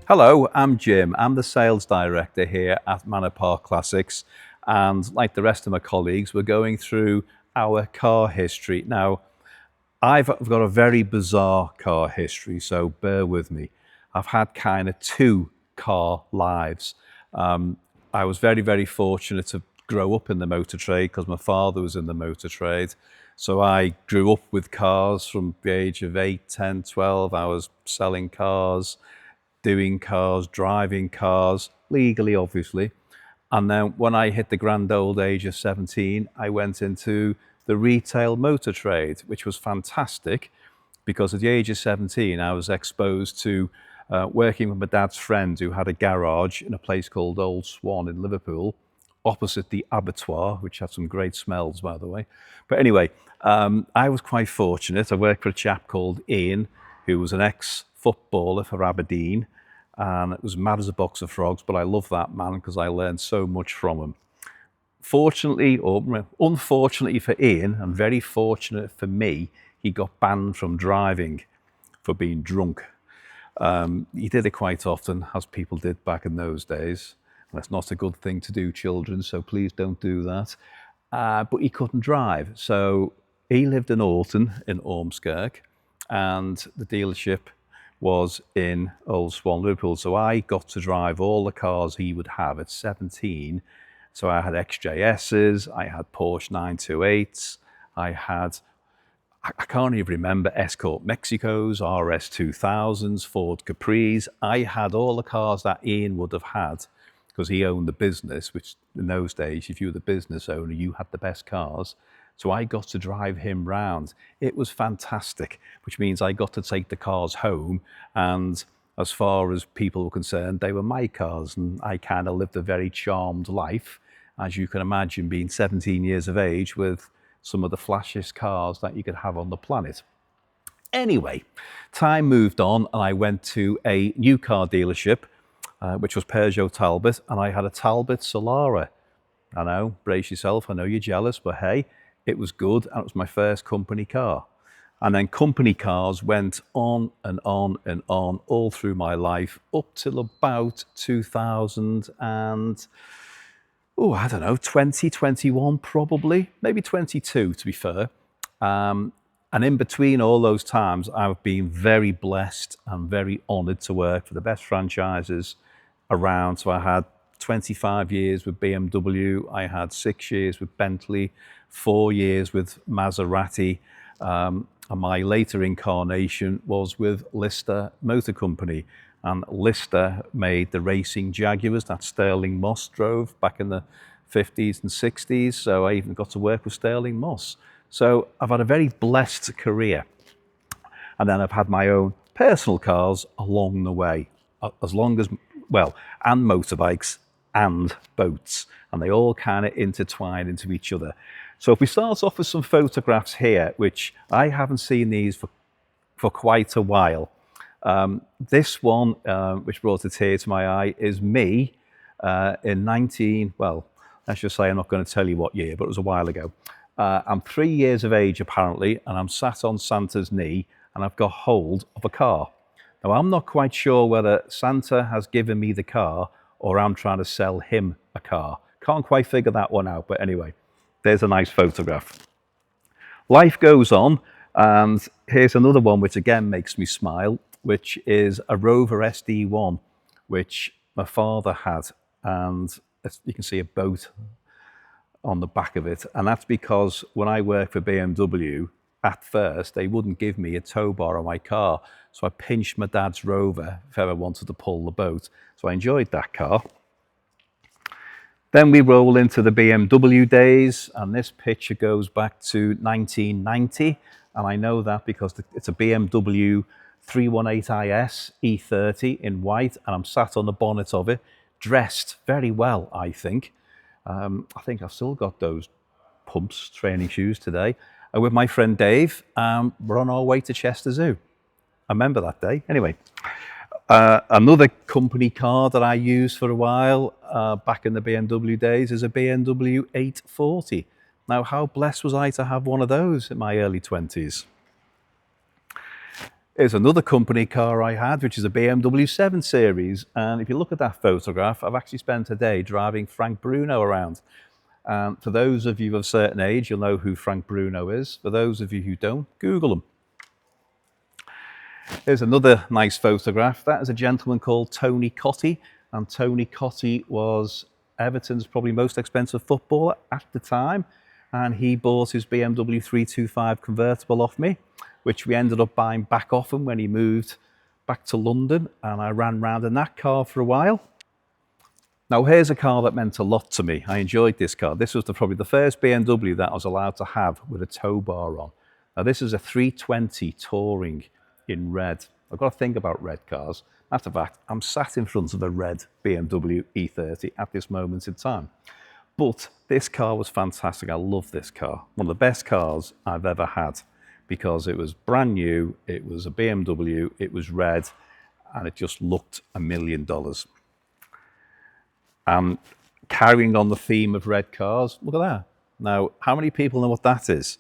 Hello, I'm Jim. I'm the sales director here at Manor Classics, and like the rest of my colleagues, we're going through our car history. Now, I've got a very bizarre car history, so bear with me. I've had kind of two car lives. I was very fortunate to grow up in the motor trade because my father was in the motor trade. So I grew up with cars from the age of 8, 10, 12. I was selling cars, doing cars, driving cars, legally obviously. And then when I hit the grand old age of 17, I went into the retail motor trade, which was fantastic because at the age of 17, I was exposed to working with my dad's friend who had a garage in a place called Old Swan in Liverpool, opposite the abattoir, which had some great smells, by the way. But anyway, I was quite fortunate. I worked for a chap called Ian, who was an ex-footballer for Aberdeen, and it was mad as a box of frogs, but I love that man because I learned so much from him. Fortunately, or unfortunately for Ian, and very fortunate for me, he got banned from driving for being drunk. He did it quite often, as people did back in those days. That's not a good thing to do, children, so please don't do that. But he couldn't drive. So he lived in Alton in Ormskirk, and the dealership was in Old Swan, Liverpool. So I got to drive all the cars he would have at 17. So I had XJS's, I had Porsche 928s, I can't even remember, Escort Mexicos, RS 2000s, Ford Capris. I had all the cars that Ian would have had because he owned the business, which in those days, if you were the business owner, you had the best cars. So I got to drive him round. It was fantastic, which means I got to take the cars home, and as far as people were concerned, they were my cars, and I kind of lived a very charmed life, as you can imagine, being 17 years of age with some of the flashiest cars that you could have on the planet. Anyway, time moved on, and I went to a new car dealership, which was Peugeot Talbot, and I had a Talbot Solara. I know, brace yourself, I know you're jealous, but hey, it was good, and it was my first company car. And then company cars went on and on and on all through my life up till about 2000 and, I don't know, 2021 probably, maybe 22 to be fair. And in between all those times, I've been very blessed and very honoured to work for the best franchises around. So I had 25 years with BMW, I had 6 years with Bentley, 4 years with Maserati, and my later incarnation was with Lister Motor Company. And Lister made the racing Jaguars that Sterling Moss drove back in the 50s and 60s, so I even got to work with Sterling Moss. So I've had a very blessed career. And then I've had my own personal cars along the way, as long as, and motorbikes and boats, and they all kind of intertwine into each other. So if we start off with some photographs here, which I haven't seen these for quite a while. This one, which brought a tear to my eye, is me in let's just say I'm not going to tell you what year, but it was a while ago. I'm 3 years of age apparently, and I'm sat on Santa's knee, and I've got hold of a car. Now, I'm not quite sure whether Santa has given me the car or I'm trying to sell him a car. Can't quite figure that one out, but anyway, there's a nice photograph. Life goes on, and here's another one which again makes me smile, which is a Rover SD1, which my father had, and you can see a boat on the back of it, and that's because when I worked for BMW, at first, they wouldn't give me a tow bar on my car. So I pinched my dad's Rover if I ever wanted to pull the boat. So I enjoyed that car. Then we roll into the BMW days, and this picture goes back to 1990. And I know that because it's a BMW 318IS E30 in white, and I'm sat on the bonnet of it, dressed very well, I think. I think I've still got those pumps, training shoes today. With my friend Dave, we're on our way to Chester Zoo. I remember that day. Anyway, another company car that I used for a while back in the BMW days is a BMW 840. Now, how blessed was I to have one of those in my early 20s? Here's another company car I had, which is a BMW 7 Series. And if you look at that photograph, I've actually spent a day driving Frank Bruno around. And for those of you of a certain age, you'll know who Frank Bruno is. For those of you who don't, Google him. Here's another nice photograph. That is a gentleman called Tony Cottee. And Tony Cottee was Everton's probably most expensive footballer at the time. And he bought his BMW 325 convertible off me, which we ended up buying back off him when he moved back to London, and I ran round in that car for a while. Now here's a car that meant a lot to me. I enjoyed this car. This was probably the first BMW that I was allowed to have with a tow bar on. Now this is a 320 Touring in red. I've got to think about red cars. After that, I'm sat in front of a red BMW E30 at this moment in time. But this car was fantastic. I love this car. One of the best cars I've ever had, because it was brand new, it was a BMW, it was red, and it just looked $1 million. And carrying on the theme of red cars, look at that. Now, how many people know what that is?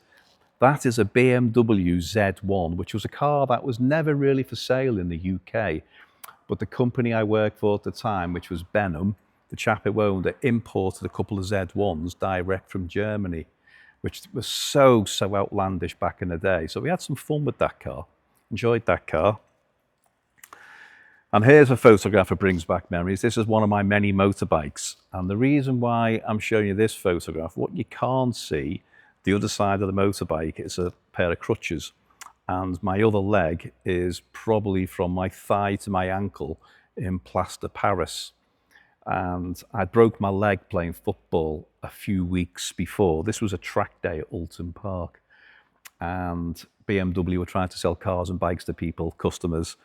That is a BMW Z1, which was a car that was never really for sale in the UK. But the company I worked for at the time, which was Benham, the chap who owned it, imported a couple of Z1s direct from Germany, which was so outlandish back in the day. So we had some fun with that car, enjoyed that car. And here's a photograph that brings back memories. This is one of my many motorbikes. And the reason why I'm showing you this photograph, what you can't see, the other side of the motorbike is a pair of crutches. And my other leg is probably from my thigh to my ankle in plaster Paris. And I broke my leg playing football a few weeks before. This was a track day at Oulton Park. And BMW were trying to sell cars and bikes to people, customers.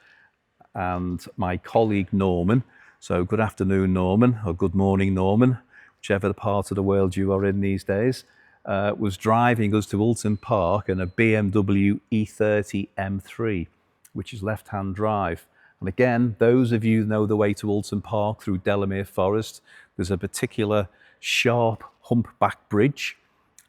And my colleague Norman, so good afternoon Norman, or good morning Norman, whichever part of the world you are in these days, was driving us to Oulton Park in a BMW E30 M3, which is left-hand drive. And again, those of you who know the way to Oulton Park through Delamere Forest, there's a particular sharp humpback bridge.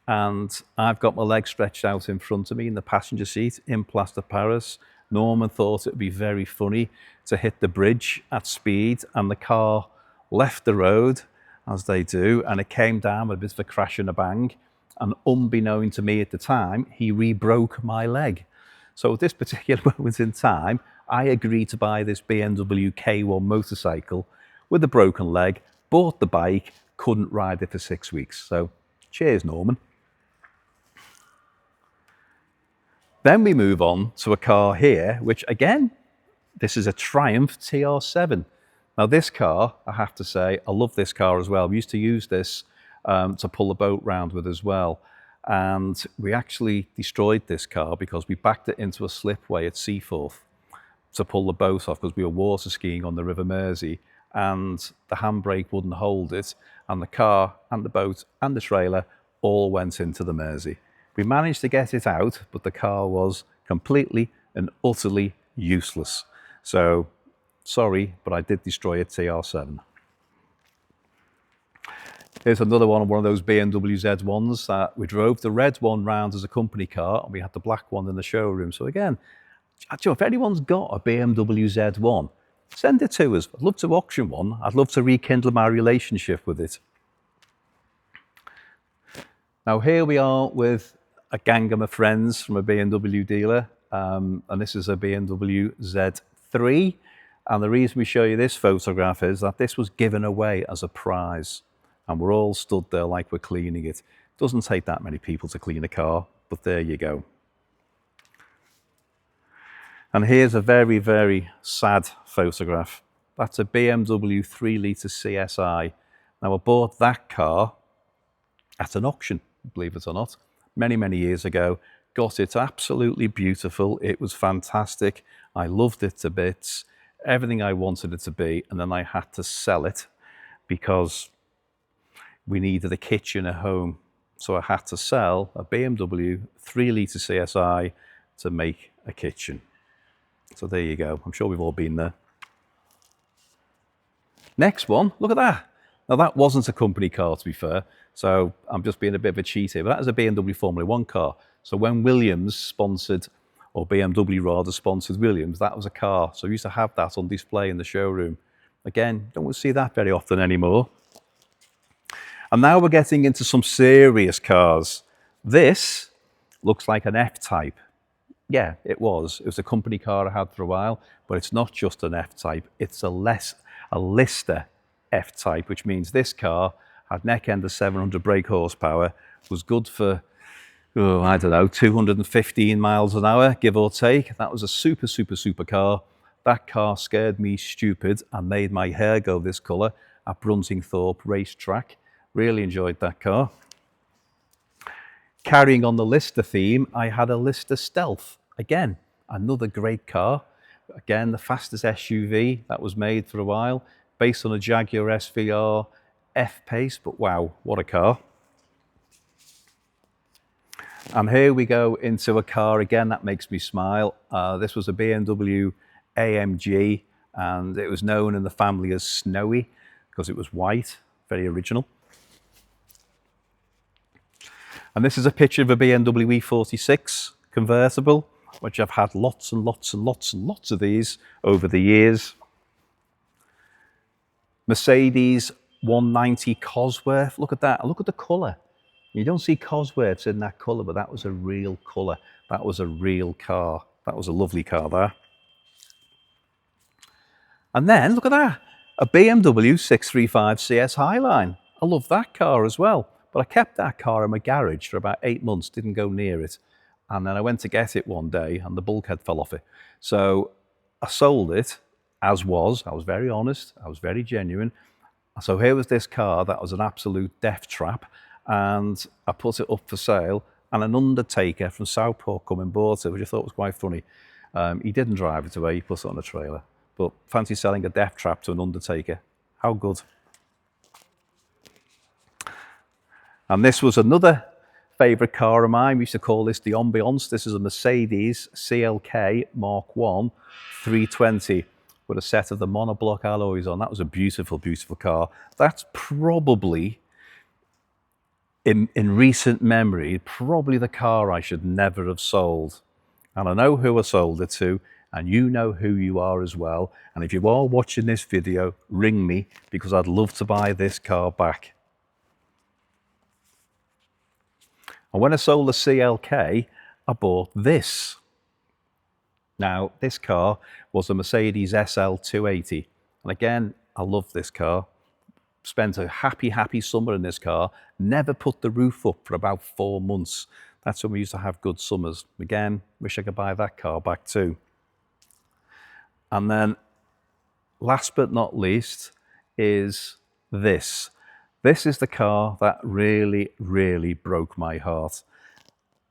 And I've got my leg stretched out in front of me in the passenger seat in plaster Paris. Norman thought it would be very funny to hit the bridge at speed, and the car left the road, as they do, and it came down with a bit of a crash and a bang. And unbeknown to me at the time, he re-broke my leg. So at this particular moment in time, I agreed to buy this BMW K1 motorcycle with a broken leg, bought the bike, couldn't ride it for 6 weeks. So cheers, Norman. Then we move on to a car here, which again, this is a Triumph TR7. Now this car, I have to say, I love this car as well. We used to use this to pull the boat round with as well. And we actually destroyed this car because we backed it into a slipway at Seaforth to pull the boat off because we were water skiing on the River Mersey, and the handbrake wouldn't hold it, and the car and the boat and the trailer all went into the Mersey. We managed to get it out, but the car was completely and utterly useless. So, sorry, but I did destroy a TR7. Here's another one of those BMW Z1s that we drove the red one round as a company car, and we had the black one in the showroom. So again, if anyone's got a BMW Z1, send it to us. I'd love to auction one. I'd love to rekindle my relationship with it. Now here we are with a gang of my friends from a BMW dealer, and this is a BMW Z3. And the reason we show you this photograph is that this was given away as a prize. And we're all stood there like we're cleaning it. It doesn't take that many people to clean a car, but there you go. And here's a very, very sad photograph. That's a BMW 3-litre CSI. Now I bought that car at an auction, believe it or not, many, many years ago. Got it absolutely beautiful. It was fantastic. I loved it to bits. Everything I wanted it to be. And then I had to sell it because we needed a kitchen at home. So I had to sell a BMW 3-litre CSI to make a kitchen. So there you go. I'm sure we've all been there. Next one, look at that. Now that wasn't a company car, to be fair. So I'm just being a bit of a cheat here, but that is a BMW Formula One car. So when Williams sponsored or BMW rather, sponsored Williams, that was a car. So we used to have that on display in the showroom. Again, don't see that very often anymore. And now we're getting into some serious cars. This looks like an F-Type. Yeah, it was. It was a company car I had for a while, but it's not just an F-Type. It's a Lister F-Type, which means this car had neck end of 700 brake horsepower, was good for, oh, I don't know, 215 miles an hour, give or take. That was a super, super, super car. That car scared me stupid and made my hair go this colour at Bruntingthorpe racetrack. Really enjoyed that car. Carrying on the Lister theme, I had a Lister Stealth. Again, another great car. Again, the fastest SUV that was made for a while, based on a Jaguar SVR F-Pace, but wow, what a car. And here we go into a car again that makes me smile. This was a BMW AMG, and it was known in the family as Snowy because it was white, very original. And this is a picture of a BMW E46 Convertible, which I've had lots and lots and lots and lots of these over the years. Mercedes 190 Cosworth, look at that, and look at the colour. You don't see Cosworths in that colour, but that was a real colour. That was a real car. That was a lovely car there. And then, look at that, a BMW 635 CS Highline. I love that car as well. But I kept that car in my garage for about 8 months, didn't go near it. And then I went to get it one day and the bulkhead fell off it. So I sold it as was. I was very honest. I was very genuine. So here was this car that was an absolute death trap. And I put it up for sale. And an undertaker from Southport come and bought it, which I thought was quite funny. He didn't drive it away. He put it on a trailer. But fancy selling a death trap to an undertaker. How good. And this was another favourite car of mine. We used to call this the Ambiance. This is a Mercedes CLK Mark I 320 with a set of the monoblock alloys on. That was a beautiful, beautiful car. That's probably, in recent memory, probably the car I should never have sold. And I know who I sold it to, and you know who you are as well. And if you are watching this video, ring me, because I'd love to buy this car back. And when I sold the CLK, I bought this. Now, this car was a Mercedes SL 280. And again, I love this car. Spent a happy, happy summer in this car. Never put the roof up for about 4 months. That's when we used to have good summers. Again, wish I could buy that car back too. And then, last but not least, is this. This is the car that really, really broke my heart.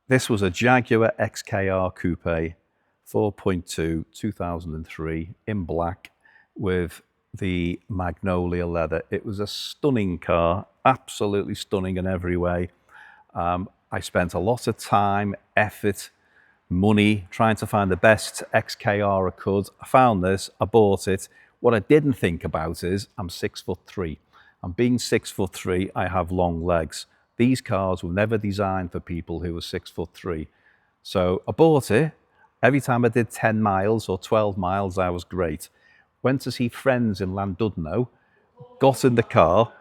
This was a Jaguar XKR Coupe, 4.2, 2003, in black with the magnolia leather. It was a stunning car, absolutely stunning in every way. I spent a lot of time, effort, money trying to find the best XKR I could. I found this, I bought it. What I didn't think about is I'm 6'3". And being 6'3", I have long legs. These cars were never designed for people who were 6'3". So I bought it. Every time I did 10 miles or 12 miles, I was great. Went to see friends in Llandudno, got in the car,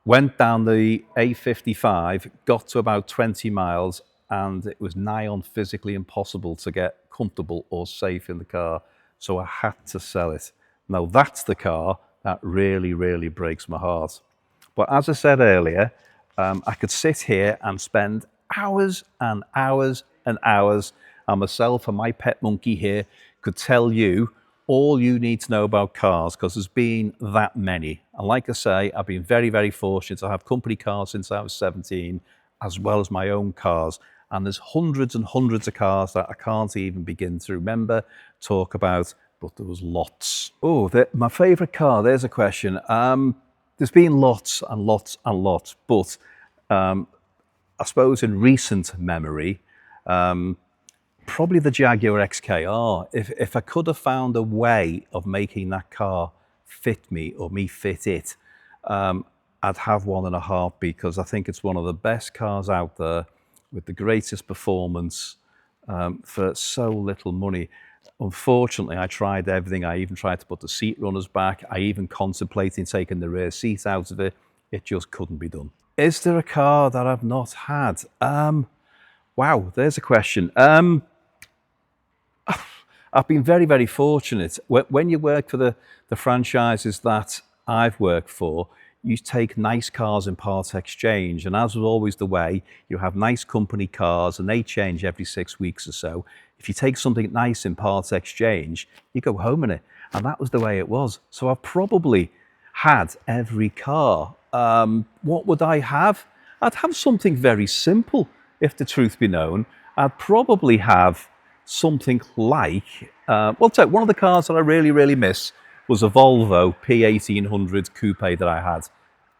went down the A55, got to about 20 miles, and it was nigh on physically impossible to get comfortable or safe in the car. So I had to sell it. Now that's the car that really, really breaks my heart. But as I said earlier, I could sit here and spend hours and hours and hours, and myself and my pet monkey here could tell you all you need to know about cars, because there's been that many. And like I say, I've been very, very fortunate to have company cars since I was 17, as well as my own cars. And there's hundreds and hundreds of cars that I can't even begin to remember, talk about, but there was lots. Oh, my favourite car, there's a question. There's been lots and lots and lots, but I suppose in recent memory, probably the Jaguar XKR. If I could have found a way of making that car fit me or me fit it, I'd have one in a heartbeat, because I think it's one of the best cars out there with the greatest performance, for so little money. Unfortunately, I tried everything. I even tried to put the seat runners back. I even contemplated taking the rear seat out of it. It just couldn't be done. Is there a car that I've not had? Wow, there's a question. I've been very, very fortunate. When you work for the franchises that I've worked for, you take nice cars in part exchange. And as was always the way, you have nice company cars and they change every 6 weeks or so. If you take something nice in part exchange, you go home in it. And that was the way it was. So I've probably had every car. What would I have? I'd have something very simple, if the truth be known. I'd probably have something like, well, one of the cars that I really, really miss was a Volvo P1800 Coupe that I had.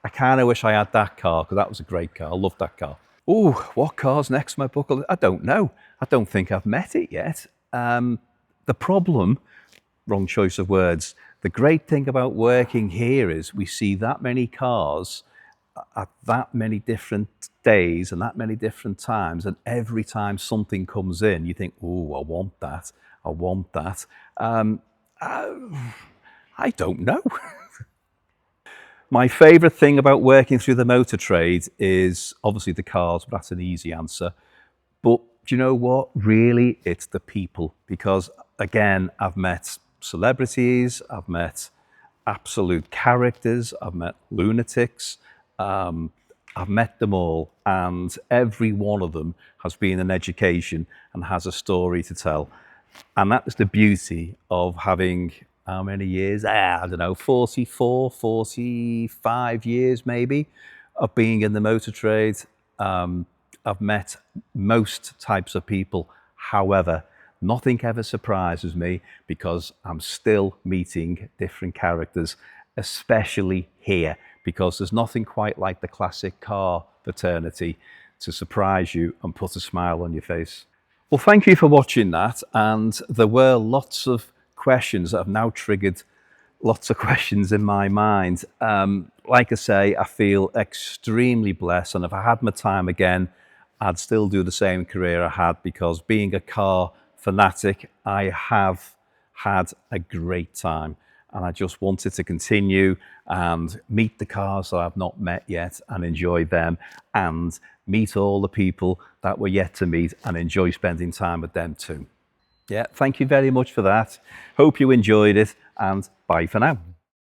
I kind of wish I had that car because that was a great car. I loved that car. Oh, what car's next on my bucket list? I don't know. I don't think I've met it yet. The problem, wrong choice of words, the great thing about working here is we see that many cars at that many different days and that many different times, and every time something comes in, you think, oh, I want that, I want that. I don't know. My favourite thing about working through the motor trade is obviously the cars, but that's an easy answer. But do you know what? Really, it's the people. Because again, I've met celebrities, I've met absolute characters, I've met lunatics, I've met them all, and every one of them has been an education and has a story to tell. And that is the beauty of having, how many years? I don't know, 44, 45 years maybe of being in the motor trade. I've met most types of people. However, nothing ever surprises me because I'm still meeting different characters, especially here, because there's nothing quite like the classic car fraternity to surprise you and put a smile on your face. Well, thank you for watching that. And there were lots of questions that have now triggered lots of questions in my mind. Like I say, I feel extremely blessed. And if I had my time again, I'd still do the same career I had, because being a car fanatic, I have had a great time. And I just wanted to continue and meet the cars that I've not met yet and enjoy them, and meet all the people that were yet to meet and enjoy spending time with them too. Yeah, thank you very much for that. Hope you enjoyed it, and bye for now.